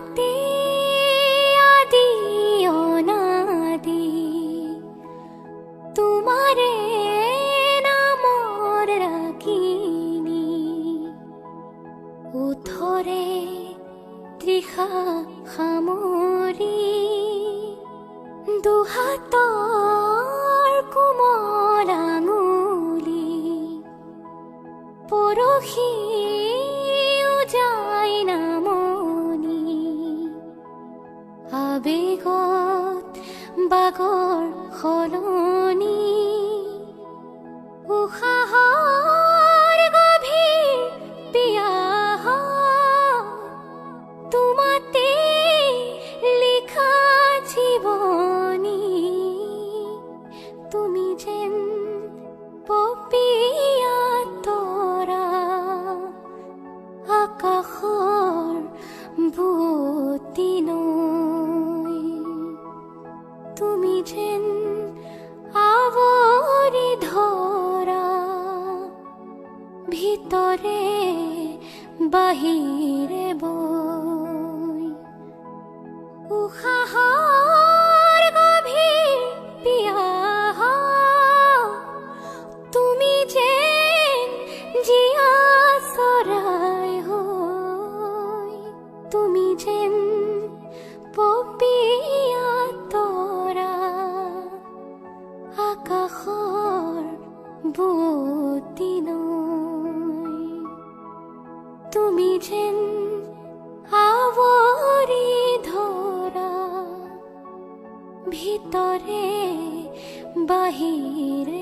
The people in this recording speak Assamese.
তোমাতে আদি অনাদি তোমাৰে নামৰ ৰাখিনি উঠৰে তৃষা সামৰি দুহাতৰ কোমল আঙুলি পৰহি যায় নামনি আবেগত বাগৰ সলনি উশাহৰ গভীৰ পিয়াহ তোমাতে লিখা জীৱনী তুমি যেন পপীয়া তৰা আকাশৰ বুৱতী নৈ তুমি যেন আৱৰি ধৰা ভিতৰে বাহিৰে বৈ উশাহৰ গভীৰ পিয়াহ তুমি যেন জীয়া চৰাই হৈ তুমি যেন পপীয়া তৰা আকাশৰ বুৱতী নৈ তুমি যেন আৱৰি ধৰা ভিতৰে বাহিৰে